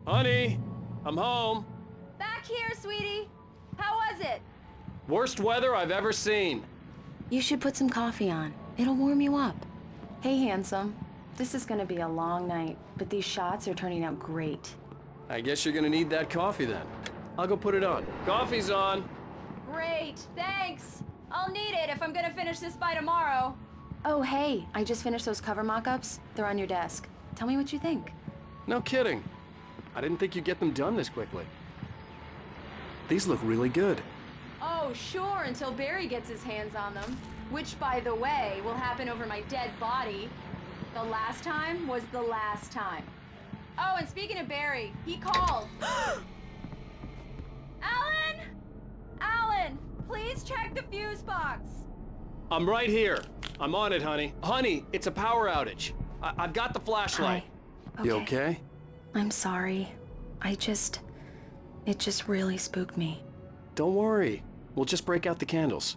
Honey, I'm home. Back here, sweetie. How was it? Worst weather I've ever seen. You should put some coffee on. It'll warm you up. Hey, handsome. This is gonna be a long night, but these shots are turning out great. I guess you're gonna need that coffee then. I'll go put it on. Coffee's on. Great, thanks. I'll need it if I'm gonna finish this by tomorrow. Oh, hey, I just finished those cover mock-ups. They're on your desk. Tell me what you think. No kidding. I didn't think you'd get them done this quickly. These look really good. Oh, sure, until Barry gets his hands on them. Which, by the way, will happen over my dead body. The last time was the last time. Oh, and speaking of Barry, he called. Alan! Alan, please check the fuse box. I'm right here. I'm on it, honey. Honey, it's a power outage. I've got the flashlight. Hi. You okay? I'm sorry. It just really spooked me. Don't worry. We'll just break out the candles.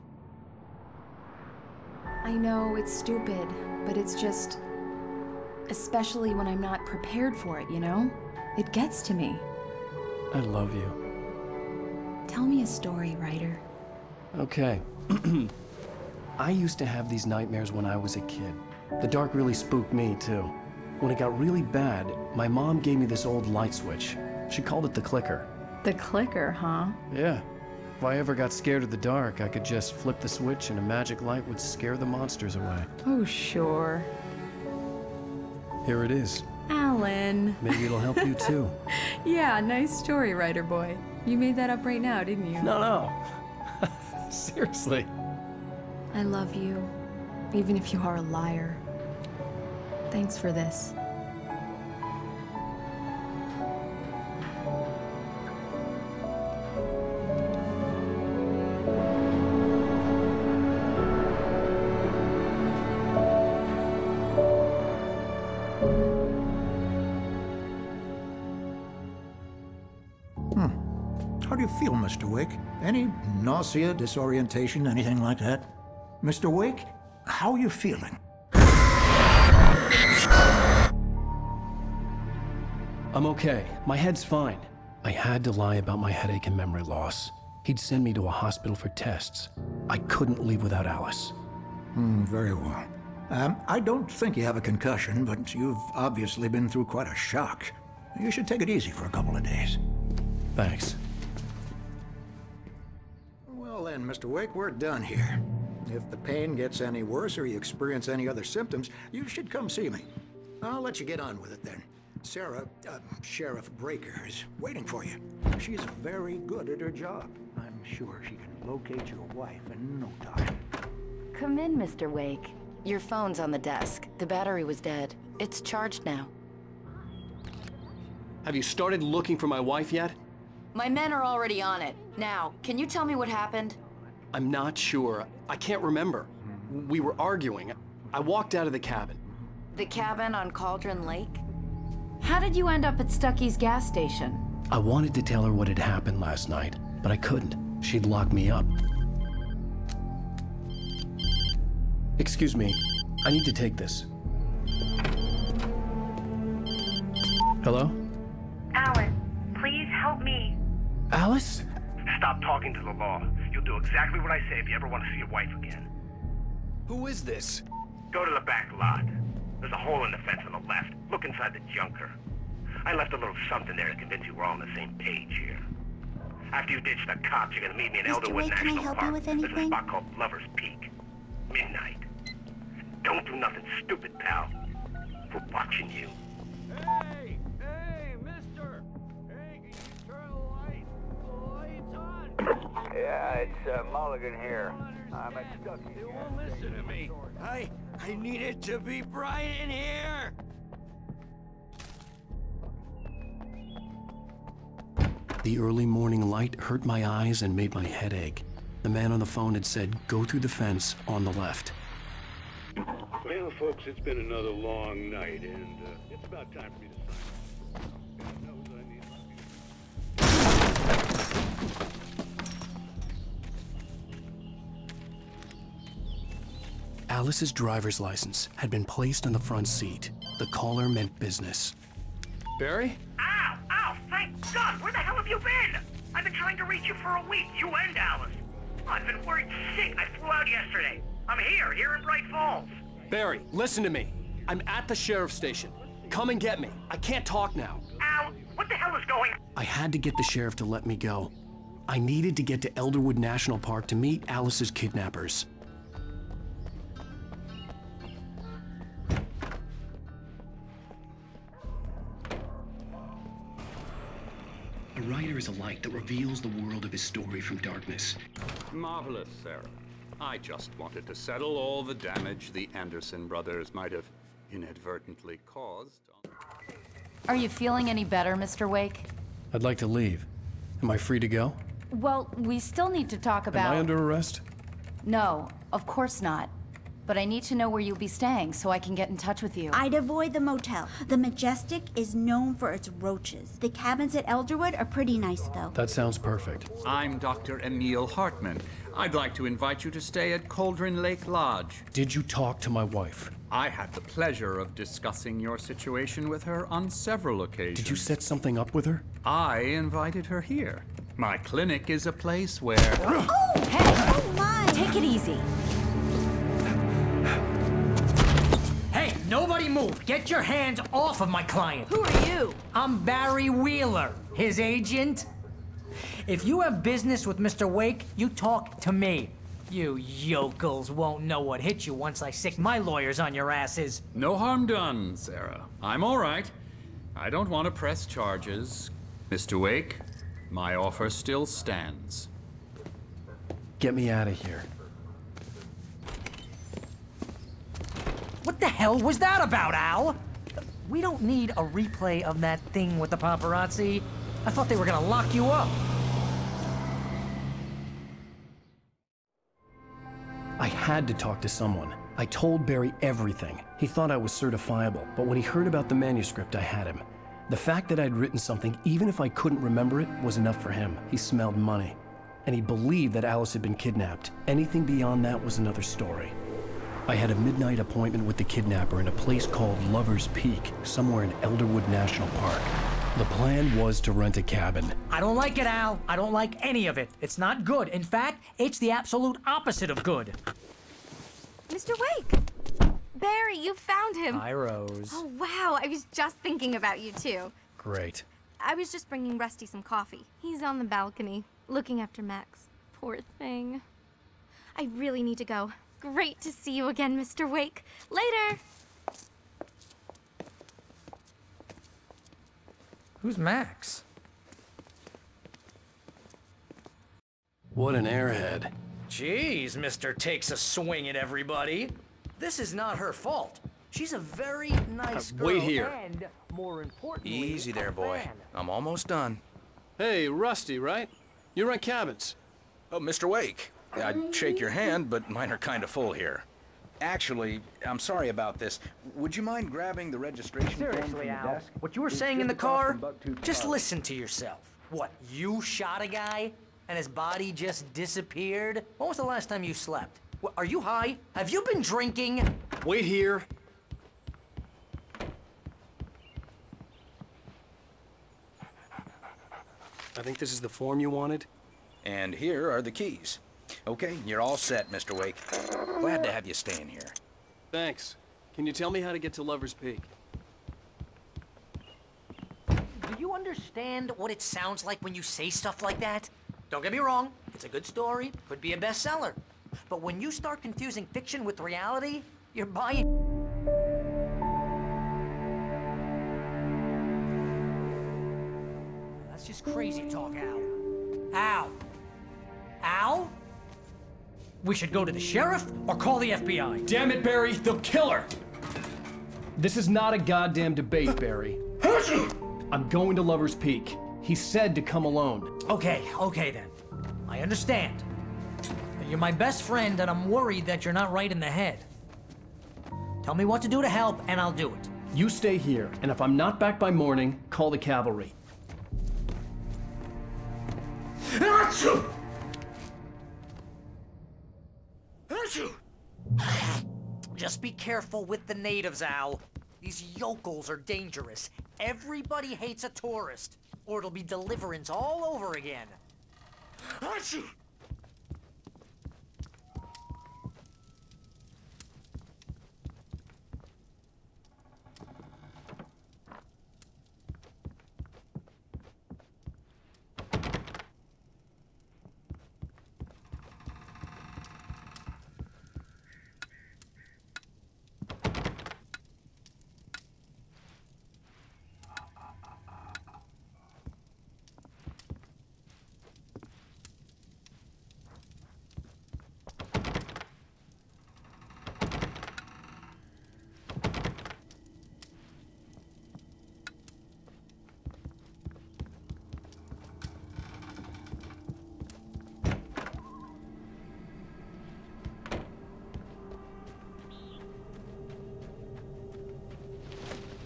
I know it's stupid, but it's just... especially when I'm not prepared for it, you know? It gets to me. I love you. Tell me a story, writer. Okay. I used to have these nightmares when I was a kid. The dark really spooked me, too. When it got really bad, my mom gave me this old light switch. She called it the clicker. The clicker, huh? Yeah. If I ever got scared of the dark, I could just flip the switch and a magic light would scare the monsters away. Oh, sure. Here it is. Alan. Maybe it'll help you, too. Yeah, nice story, writer boy. You made that up right now, didn't you? No. Seriously. I love you, even if you are a liar. Thanks for this. How do you feel, Mr. Wake? Any nausea, disorientation, anything like that? Mr. Wake, how are you feeling? I'm okay. My head's fine. I had to lie about my headache and memory loss. He'd send me to a hospital for tests. I couldn't leave without Alice. Very well. I don't think you have a concussion, but you've obviously been through quite a shock. You should take it easy for a couple of days. Thanks. Well then, Mr. Wake, we're done here. If the pain gets any worse or you experience any other symptoms, you should come see me. I'll let you get on with it then. Sarah, Sheriff Breaker, is waiting for you. She's very good at her job. I'm sure she can locate your wife in no time. Come in, Mr. Wake. Your phone's on the desk. The battery was dead. It's charged now. Have you started looking for my wife yet? My men are already on it. Now, can you tell me what happened? I'm not sure. I can't remember. We were arguing. I walked out of the cabin. The cabin on Cauldron Lake? How did you end up at Stucky's gas station? I wanted to tell her what had happened last night, but I couldn't. She'd locked me up. Excuse me. I need to take this. Hello? Alan, please help me. Alice? Stop talking to the law. You'll do exactly what I say if you ever want to see your wife again. Who is this? Go to the back lot. There's a hole in the fence on the left. Look inside the junker. I left a little something there to convince you we're all on the same page here. After you ditch the cops, you're gonna meet me in Mr. Elderwood Wake, can I National help you Park. with There's a anything? spot called Lover's Peak. Midnight. Don't do nothing stupid, pal. We're watching you. Hey, mister! Hey, can you turn the lights on? Yeah, it's Mulligan here. I'm at Stucky. They won't listen to me. I need it to be bright in here! The early morning light hurt my eyes and made my head ache. The man on the phone had said, go through the fence on the left. Well, Well, folks, it's been another long night, and it's about time for me to sign off. God knows I need my Alice's driver's license had been placed on the front seat. The caller meant business. Barry? Ow! Ow! Thank God! Where the hell have you been? I've been trying to reach you for a week, you and Alice. I've been worried sick. I flew out yesterday. I'm here in Bright Falls. Barry, listen to me. I'm at the sheriff's station. Come and get me. I can't talk now. Al, what the hell is going on? I had to get the sheriff to let me go. I needed to get to Elderwood National Park to meet Alice's kidnappers. A writer is a light that reveals the world of his story from darkness. Marvelous, Sarah. I just wanted to settle all the damage the Anderson brothers might have inadvertently caused. Are you feeling any better, Mr. Wake? I'd like to leave. Am I free to go? Well, we still need to talk about... Am I under arrest? No, of course not. But I need to know where you'll be staying so I can get in touch with you. I'd avoid the motel. The Majestic is known for its roaches. The cabins at Elderwood are pretty nice, though. That sounds perfect. I'm Dr. Emil Hartman. I'd like to invite you to stay at Cauldron Lake Lodge. Did you talk to my wife? I had the pleasure of discussing your situation with her on several occasions. Did you set something up with her? I invited her here. My clinic is a place where... Oh! Hey! Oh, my! Take it easy. Hey, nobody move! Get your hands off of my client! Who are you? I'm Barry Wheeler, his agent. If you have business with Mr. Wake, you talk to me. You yokels won't know what hit you once I sick my lawyers on your asses. No harm done, Sarah. I'm all right. I don't want to press charges. Mr. Wake, my offer still stands. Get me out of here. What the hell was that about, Al? We don't need a replay of that thing with the paparazzi. I thought they were gonna lock you up. I had to talk to someone. I told Barry everything. He thought I was certifiable, but when he heard about the manuscript, I had him. The fact that I'd written something, even if I couldn't remember it, was enough for him. He smelled money. And he believed that Alice had been kidnapped. Anything beyond that was another story. I had a midnight appointment with the kidnapper in a place called Lover's Peak, somewhere in Elderwood National Park. The plan was to rent a cabin. I don't like it, Al. I don't like any of it. It's not good. In fact, it's the absolute opposite of good. Mr. Wake! Barry, you found him. Hi, Rose. Oh, wow. I was just thinking about you, too. Great. I was just bringing Rusty some coffee. He's on the balcony, looking after Max. Poor thing. I really need to go. Great to see you again, Mr. Wake. Later! Who's Max? What an airhead. Jeez, Mr. Takes a swing at everybody. This is not her fault. She's a very nice girl. Wait here. And, more importantly, easy there, boy. I'm almost done. Hey, Rusty, right? You rent cabins. Oh, Mr. Wake. I'd shake your hand, but mine are kind of full here. Actually, I'm sorry about this. Would you mind grabbing the registration form from Seriously, the Al, desk? what you were saying in the car, just listen to yourself. What, you shot a guy and his body just disappeared? When was the last time you slept? What, are you high? Have you been drinking? Wait here. I think this is the form you wanted. And here are the keys. Okay, you're all set, Mr. Wake. Glad to have you staying here. Thanks. Can you tell me how to get to Lover's Peak? Do you understand what it sounds like when you say stuff like that? Don't get me wrong, it's a good story, could be a bestseller. But when you start confusing fiction with reality, you're buying... That's just crazy talk, Al. Al? Al? We should go to the sheriff or call the FBI. Damn it, Barry, they'll kill her! This is not a goddamn debate, Barry. I'm going to Lover's Peak. He said to come alone. Okay then. I understand. You're my best friend and I'm worried that you're not right in the head. Tell me what to do to help, and I'll do it. You stay here, and if I'm not back by morning, call the cavalry. Achoo! Achoo! Just be careful with the natives, Al. These yokels are dangerous. Everybody hates a tourist, or it'll be Deliverance all over again. Achoo!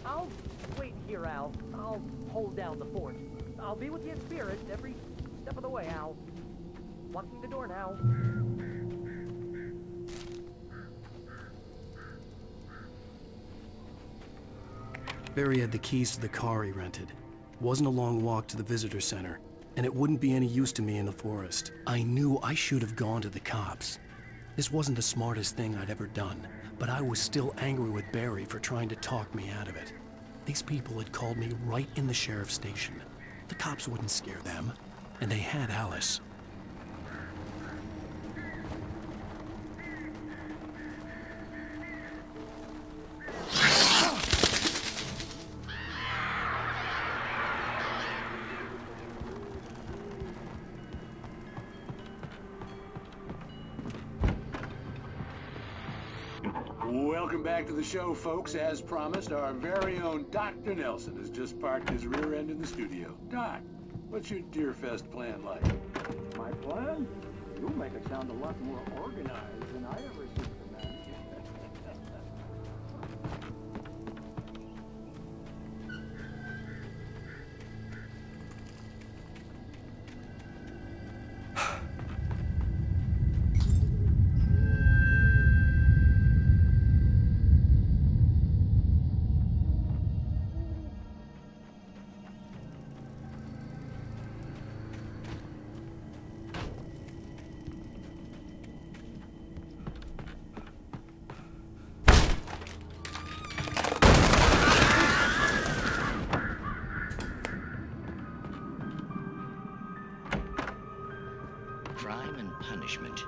I'll wait here, Al. I'll hold down the fort. I'll be with you in spirit every step of the way, Al. Locking the door now. Barry had the keys to the car he rented. It wasn't a long walk to the visitor center, and it wouldn't be any use to me in the forest. I knew I should have gone to the cops. This wasn't the smartest thing I'd ever done, but I was still angry with Barry for trying to talk me out of it. These people had called me right in the sheriff's station. The cops wouldn't scare them, and they had Alice. Welcome back to the show, folks. As promised, our very own Dr. Nelson has just parked his rear end in the studio. Doc, what's your Deerfest plan like? My plan? You'll make it sound a lot more organized than I ever seem to manage. Crime and punishment.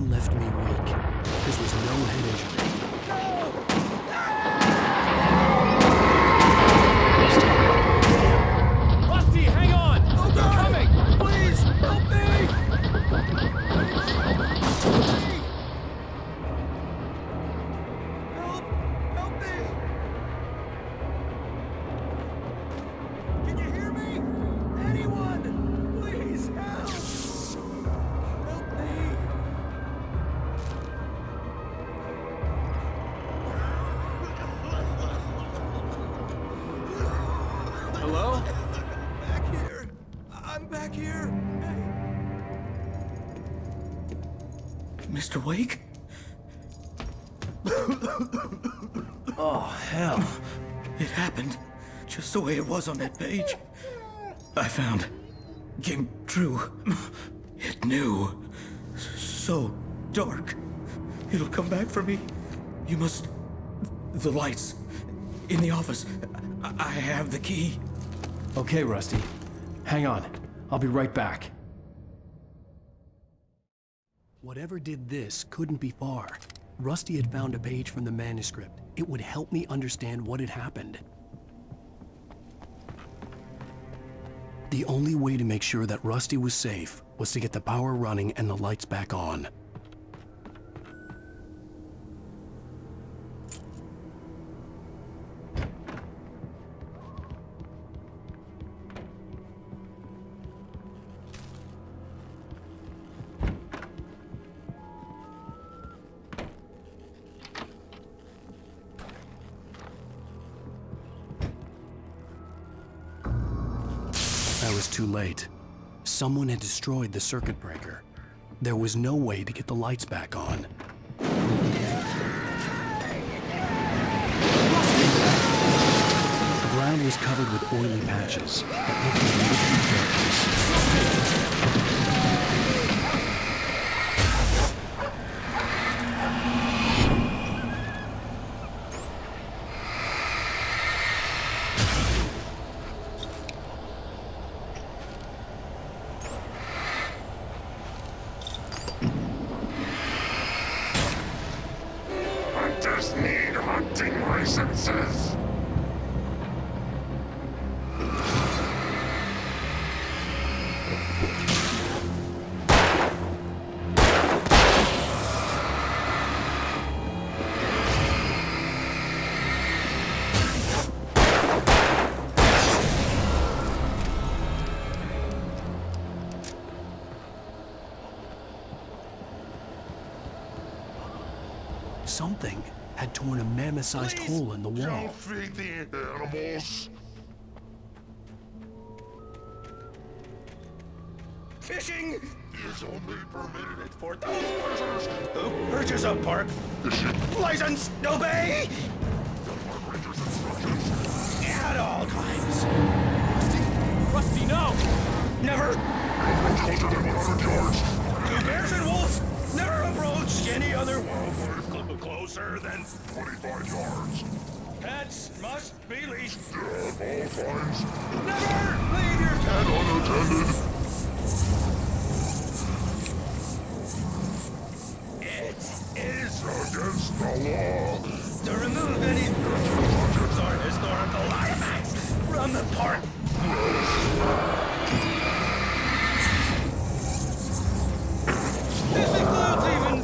Left me weak. This was no head injury. Rusty, hang on! Oh, they're coming! Please, help me! Help me! Can you hear me? Anyone? Please, help! Help me! Hello? Back here. I'm back here. Mr. Wake? Oh, hell. It happened just the way it was on that page. I found. Came true. It knew. so dark. It'll come back for me. You must... The lights. In the office. I have the key. Okay, Rusty. Hang on. I'll be right back. Whatever did this couldn't be far. Rusty had found a page from the manuscript. It would help me understand what had happened. The only way to make sure that Rusty was safe was to get the power running and the lights back on. I was too late. Someone had destroyed the circuit breaker. There was no way to get the lights back on. The ground was covered with oily patches that looked like liquid darkness. Hunters need hunting licenses. Something had torn a mammoth-sized hole in the wall. Don't feed the animals. Fishing is only permitted for those persons who purchase a park license. Obey at all times. Rusty, no! Never! 100 yards. To bears and wolves, never approach any other wildlife closer than 25 yards. Pets must be leashed. At all times. Never leave your pet unattended. It is against the law to remove any or historical artifacts from the park. This includes even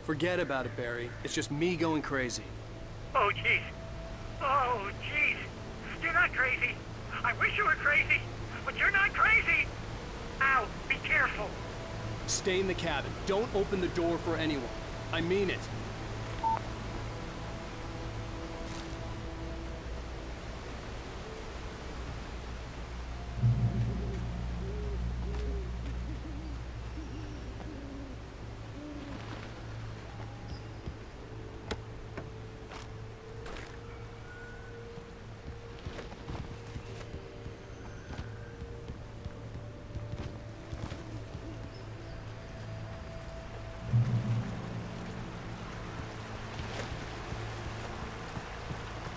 Forget about it, Barry. It's just me going crazy. Oh, jeez. Oh, jeez. You're not crazy. I wish you were crazy, but you're not crazy. Ow, be careful. Stay in the cabin. Don't open the door for anyone. I mean it.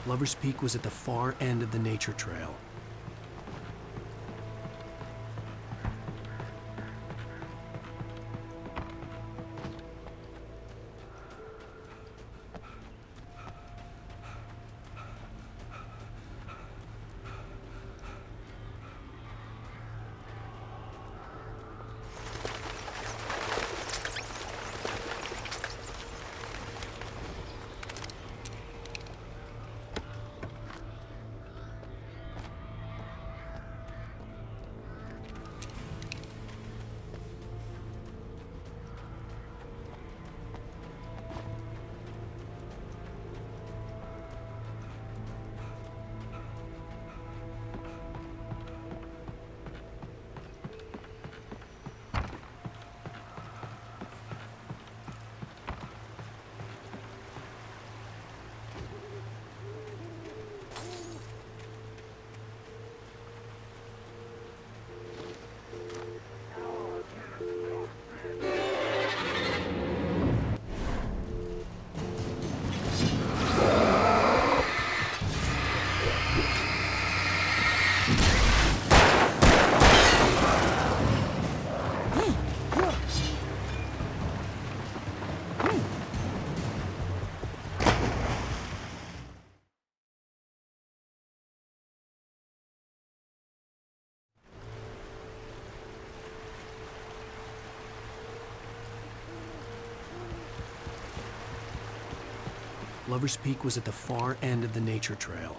Lover's Peak was at the far end of the nature trail. Lover's Peak was at the far end of the nature trail.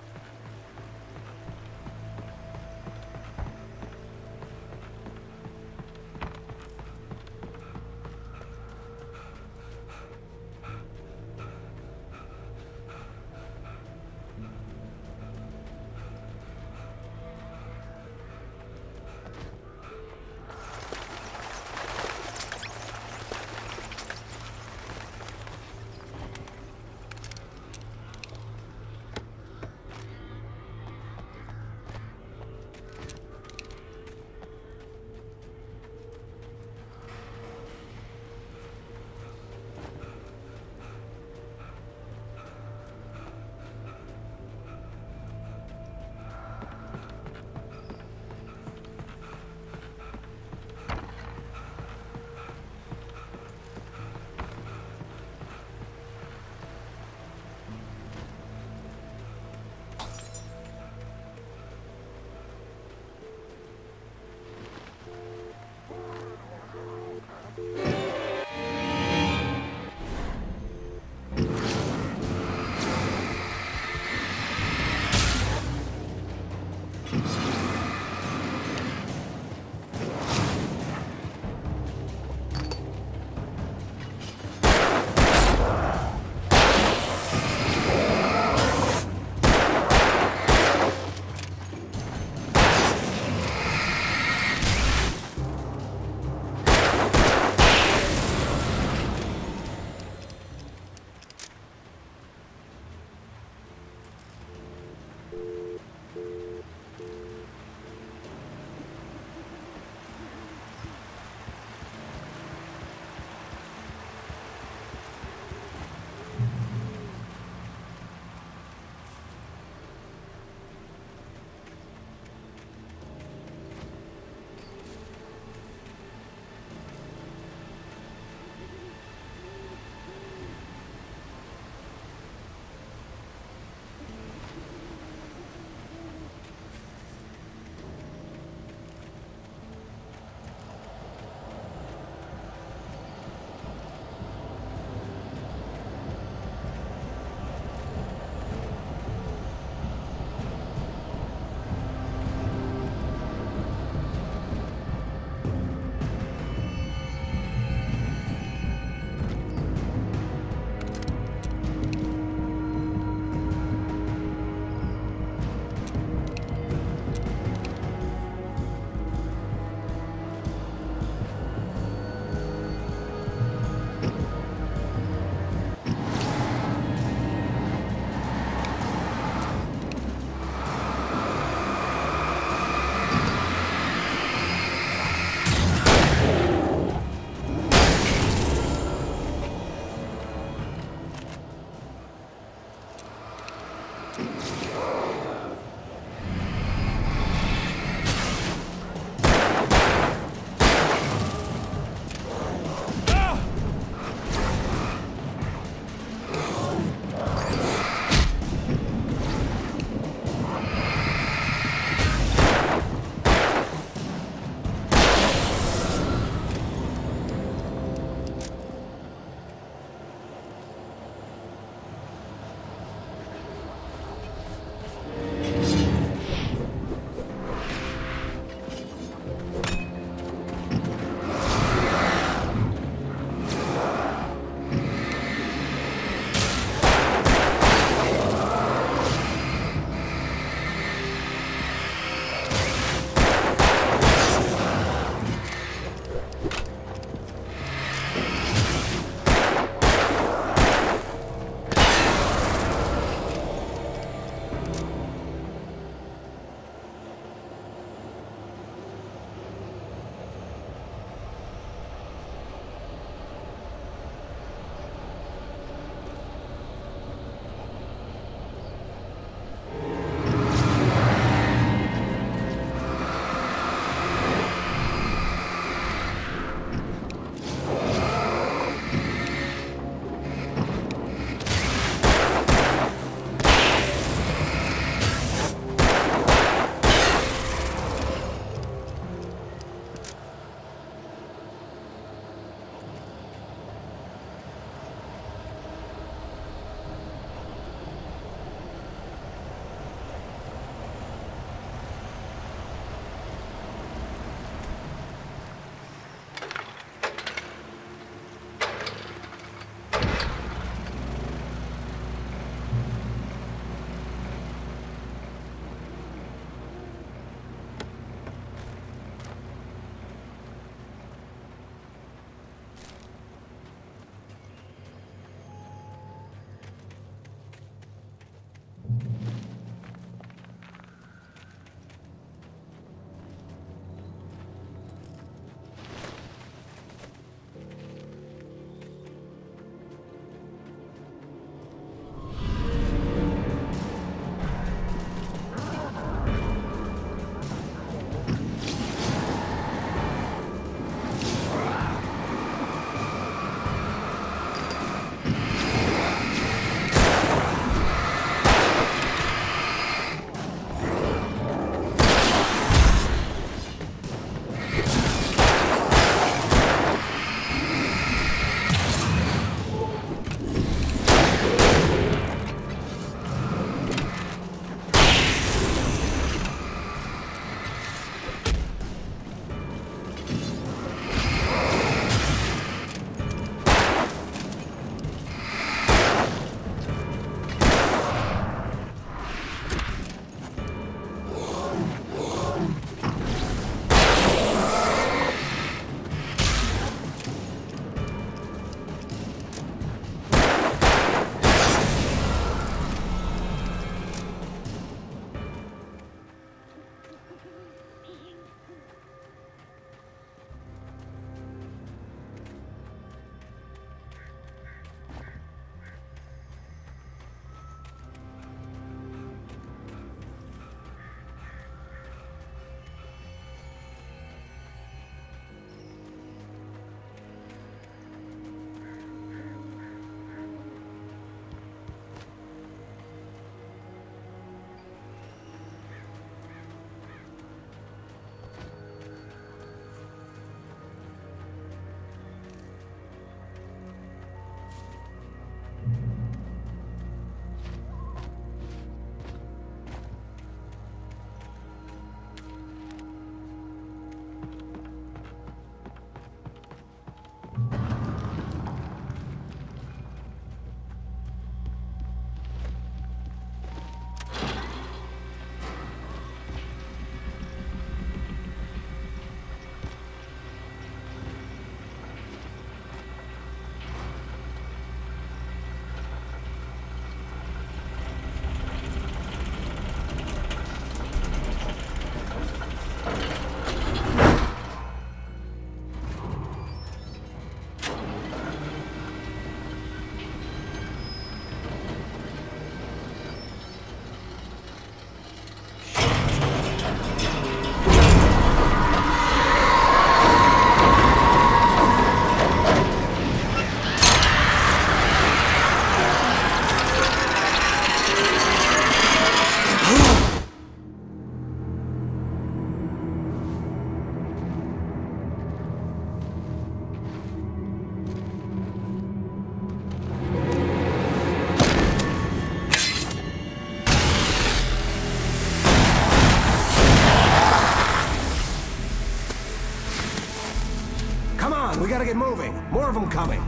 gotta get moving. More of them coming.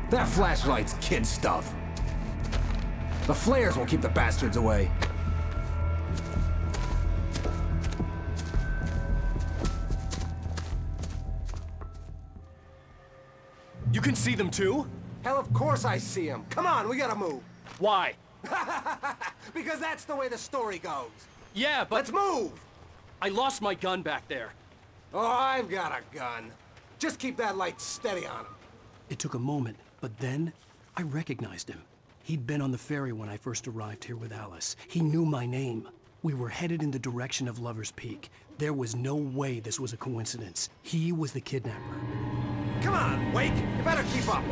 That flashlight's kid stuff. The flares will keep the bastards away. You can see them too? Hell, of course I see them. Come on, we gotta move. Why? Because that's the way the story goes. Yeah, but... Let's move! I lost my gun back there. Oh, I've got a gun. Just keep that light steady on him. It took a moment, but then I recognized him. He'd been on the ferry when I first arrived here with Alice. He knew my name. We were headed in the direction of Lover's Peak. There was no way this was a coincidence. He was the kidnapper. Come on, Wake! You better keep up!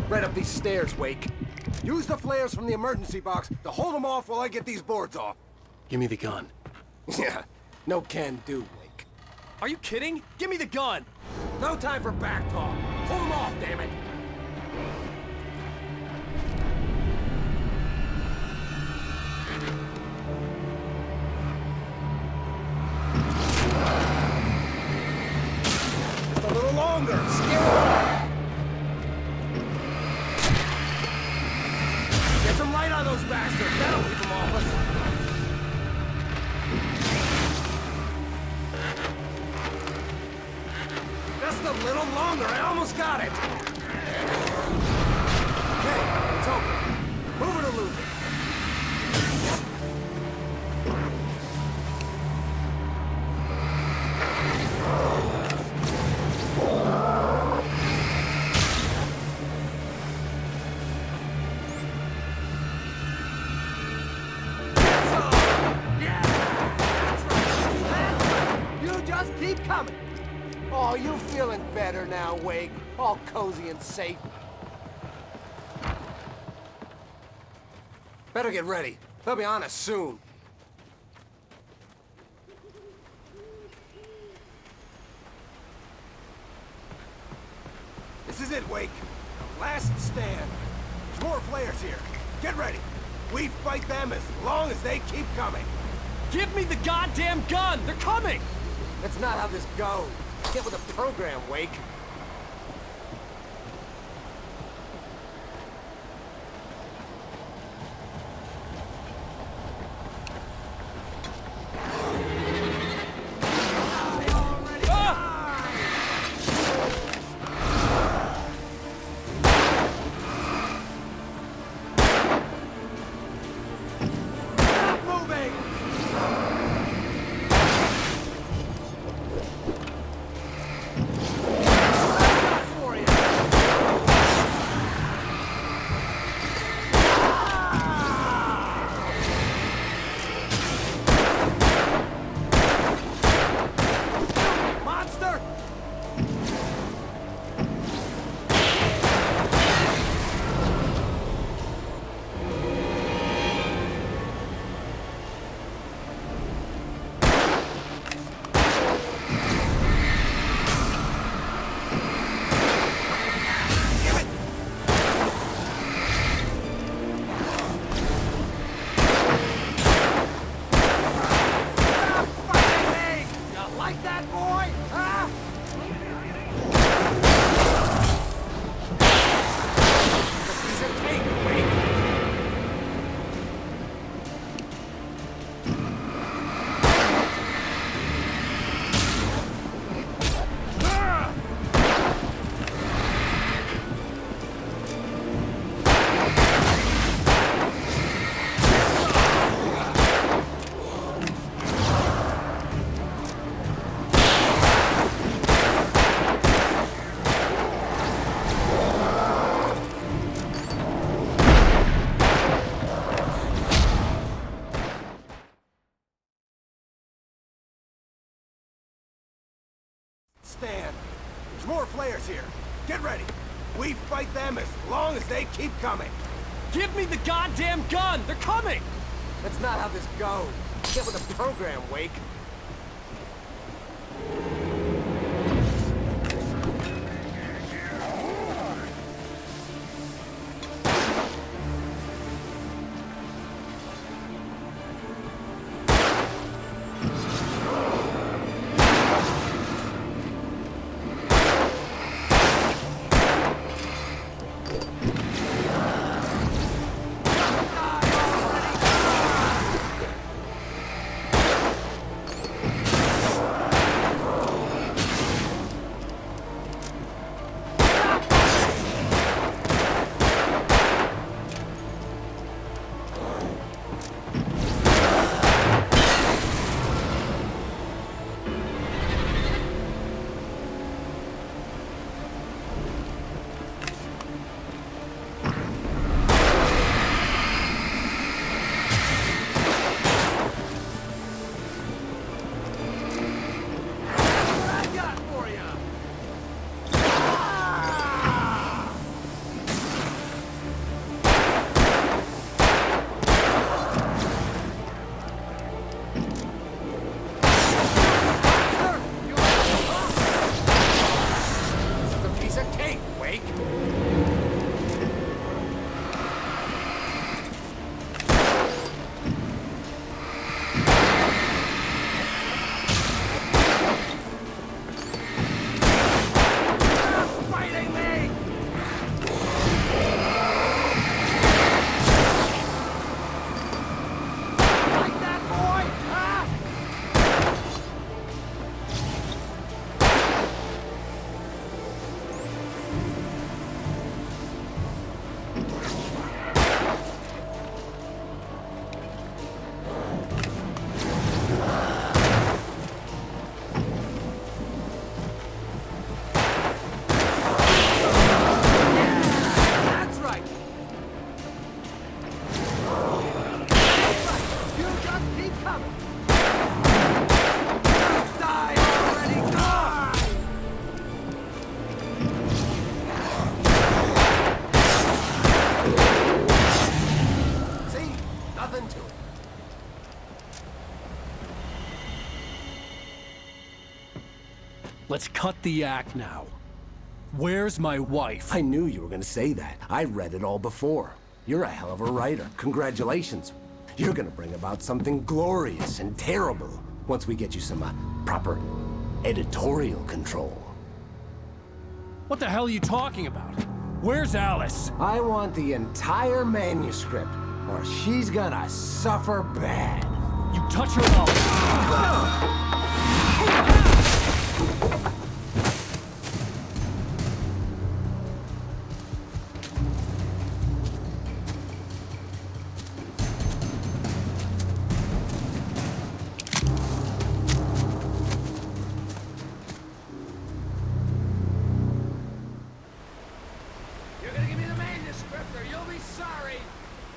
Right up these stairs, Wake. Use the flares from the emergency box to hold them off while I get these boards off. Give me the gun. Yeah, no can do, Wake. Are you kidding? Give me the gun! No time for back talk. Hold them off, damn it! Just a little longer. Scare Get some light on those bastards. That'll keep them off us. Just a little longer. I almost got it. Okay, it's open. Move it or lose it. Keep coming. Oh, you feeling better now, Wake? All cozy and safe. Better get ready. They'll be on us soon. This is it, Wake. The last stand. There's more flares here. Get ready. We fight them as long as they keep coming. Give me the goddamn gun! They're coming! That's not how this goes. Get with the program, Wake. stand. There's more flares here. Get ready. We fight them as long as they keep coming. Give me the goddamn gun! They're coming! That's not how this goes. Get with the program, Wake. Let's cut the act now. Where's my wife? I knew you were gonna say that. I read it all before. You're a hell of a writer. Congratulations. You're gonna bring about something glorious and terrible once we get you some proper editorial control. What the hell are you talking about? Where's Alice? I want the entire manuscript, or she's gonna suffer bad. You touch her mouth.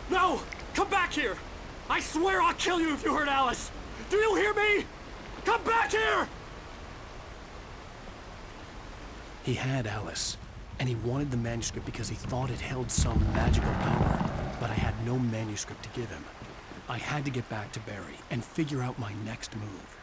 No! Come back here! I swear I'll kill you if you hurt Alice! Do you hear me? Come back here! He had Alice, and he wanted the manuscript because he thought it held some magical power, but I had no manuscript to give him. I had to get back to Barry and figure out my next move.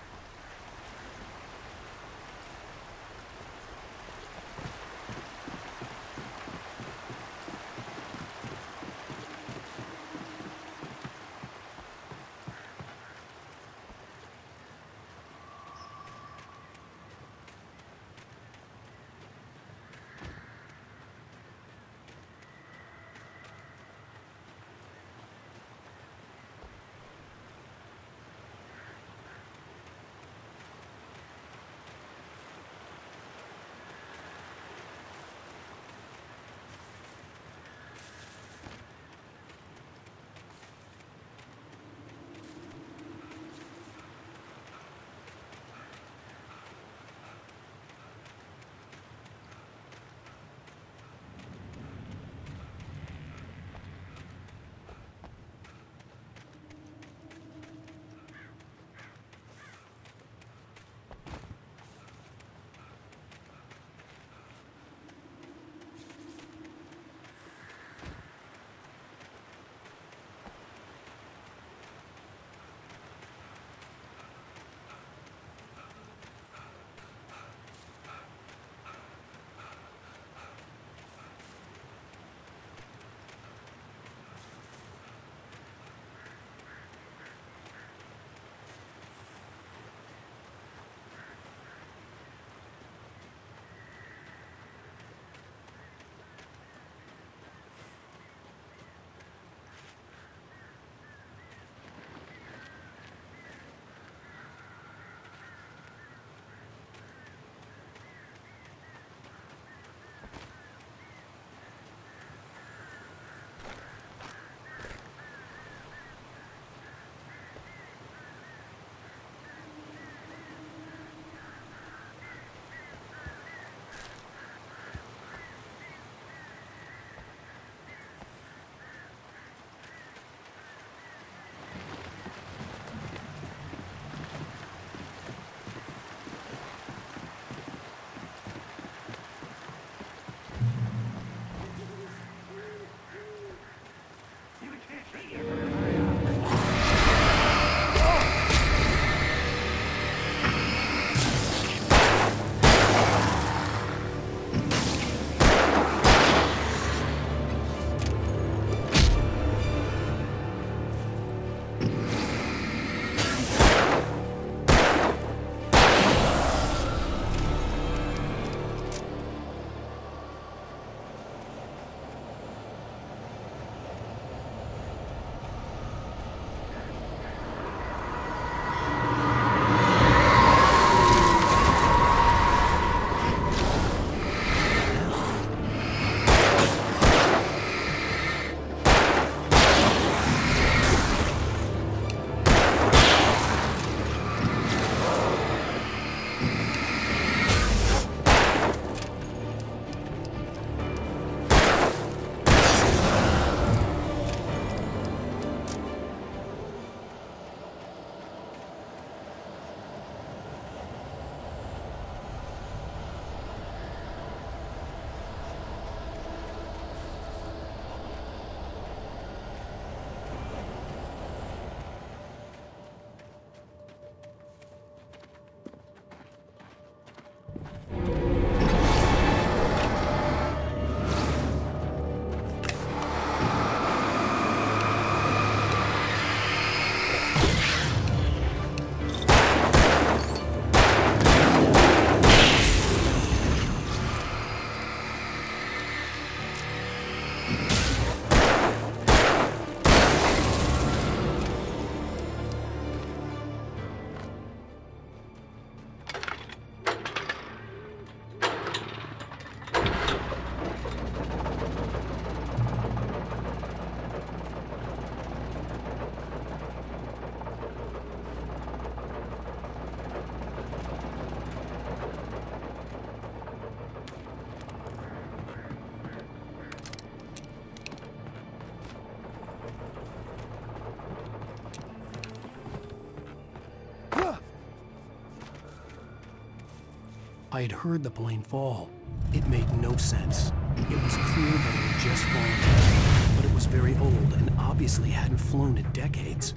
I had heard the plane fall. It made no sense. It was clear that it had just fallen, but it was very old and obviously hadn't flown in decades.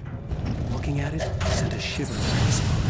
Looking at it sent a shiver down my spine.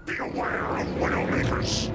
Be aware of widowmakers.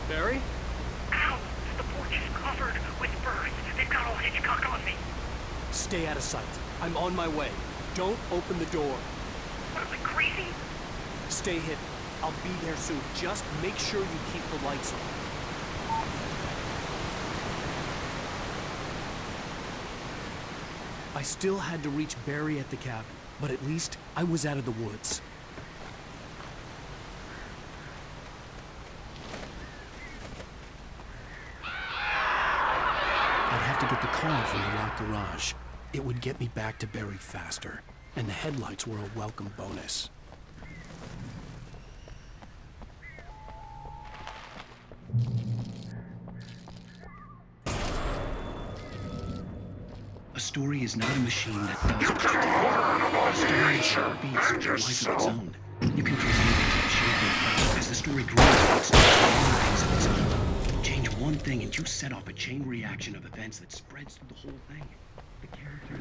Barry? Ow! The porch is covered with birds. They've got all Hitchcock on me. Stay out of sight. I'm on my way. Don't open the door. What am I, crazy? Stay hidden. I'll be there soon. Just make sure you keep the lights on. I still had to reach Barry at the cabin, but at least I was out of the woods. I'd have to get the car from the locked garage. It would get me back to Barry faster, and the headlights were a welcome bonus. A story is not a machine that does what you do. A story beats with a life of its own. You can change anything to shape it. As the story grows, it starts doing things of its own. Change one thing and you set off a chain reaction of events that spreads through the whole thing. The characters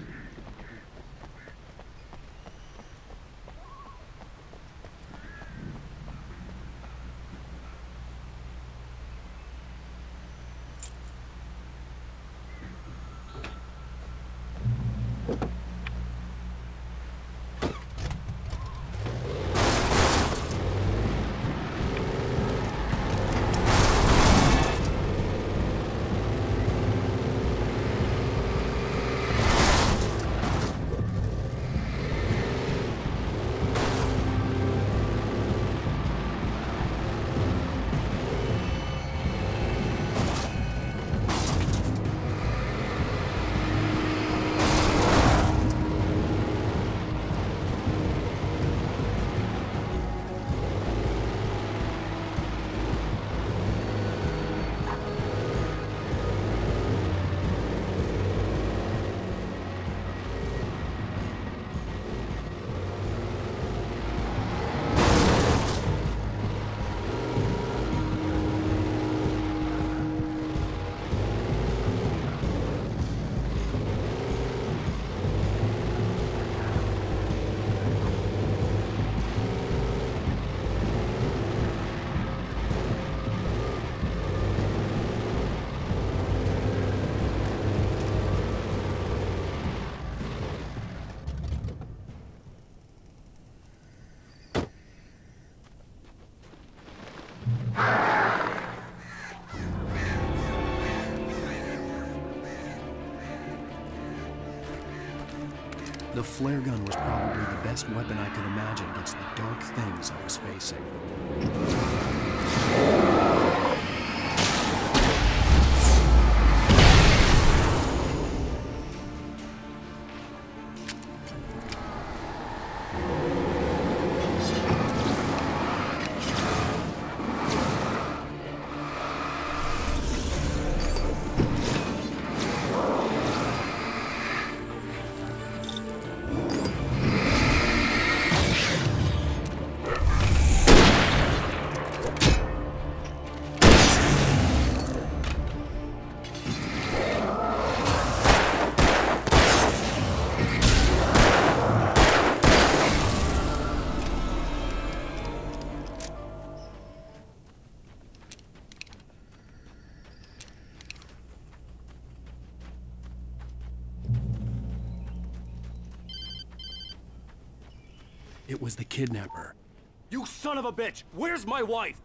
The flare gun was probably the best weapon I could imagine against the dark things I was facing. It was the kidnapper. You son of a bitch! Where's my wife?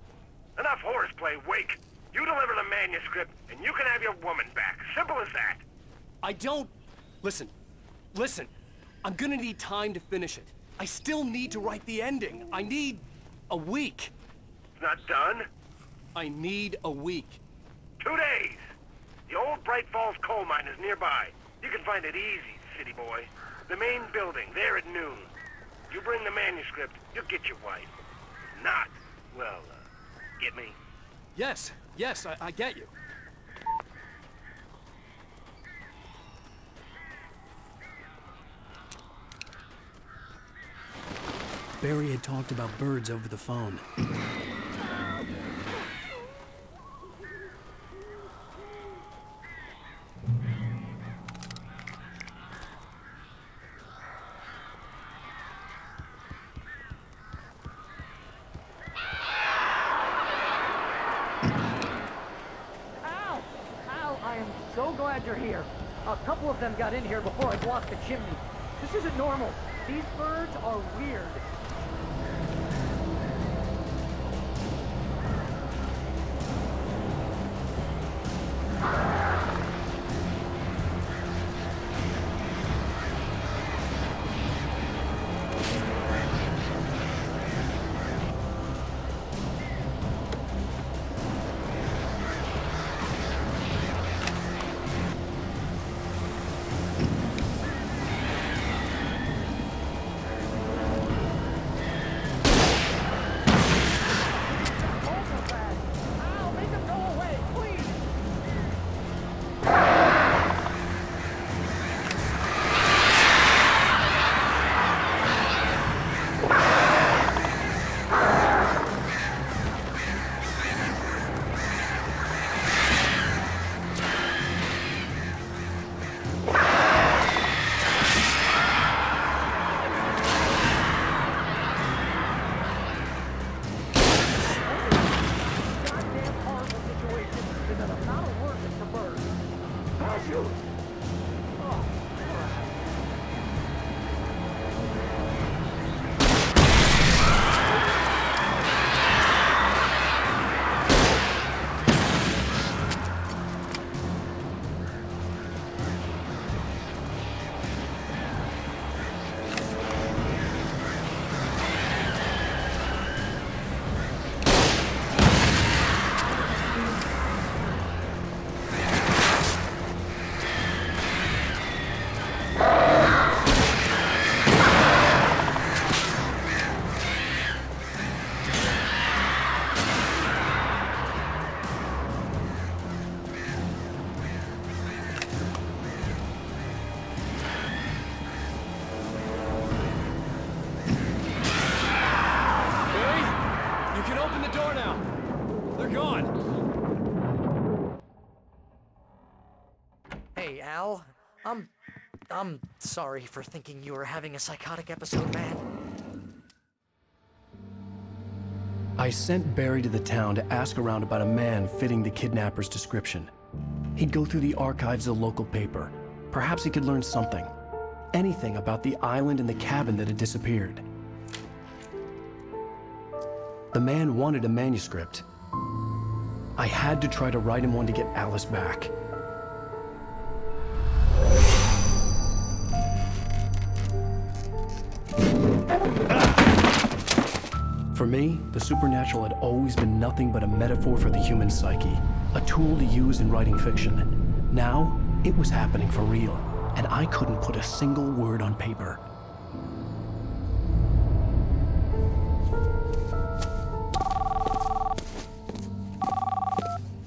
Enough horseplay, Wake. You deliver the manuscript, and you can have your woman back. Simple as that. I don't... Listen. I'm gonna need time to finish it. I still need to write the ending. I need... a week. It's not done? I need a week. 2 days. The old Bright Falls coal mine is nearby. You can find it easy, city boy. The main building, there at noon. You bring the manuscript, you'll get your wife. If not, well, get me? Yes, I get you. Barry had talked about birds over the phone. So glad you're here. A couple of them got in here before I blocked the chimney. This isn't normal. These birds are weird. Al, I'm sorry for thinking you were having a psychotic episode, man. I sent Barry to the town to ask around about a man fitting the kidnapper's description. He'd go through the archives of the local paper. Perhaps he could learn something. Anything about the island and the cabin that had disappeared. The man wanted a manuscript. I had to try to write him one to get Alice back. For me, the supernatural had always been nothing but a metaphor for the human psyche, a tool to use in writing fiction. Now, it was happening for real, and I couldn't put a single word on paper.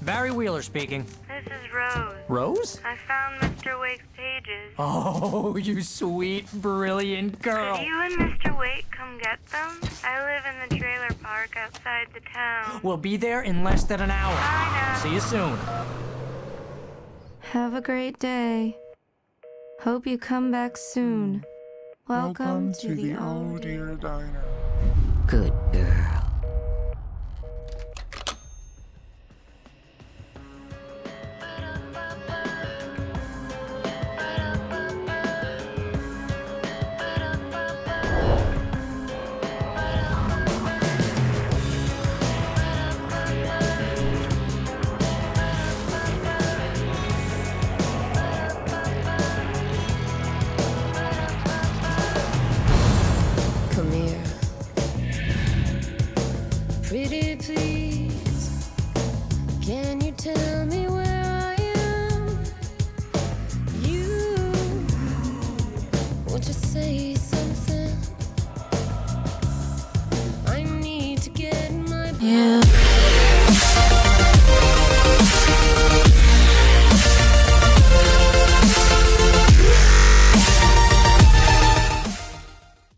Barry Wheeler speaking. This is Rose. Rose? I found Mr. Wake's pages. Oh, you sweet, brilliant girl. Could you and Mr. Wake come get them? I live in the trailer park outside the town. We'll be there in less than an hour. Bye now. See you soon. Have a great day. Hope you come back soon. Welcome to the Oh Dear Diner. Good girl. Come here. Pretty please, can you tell me where I am? You, won't you say something?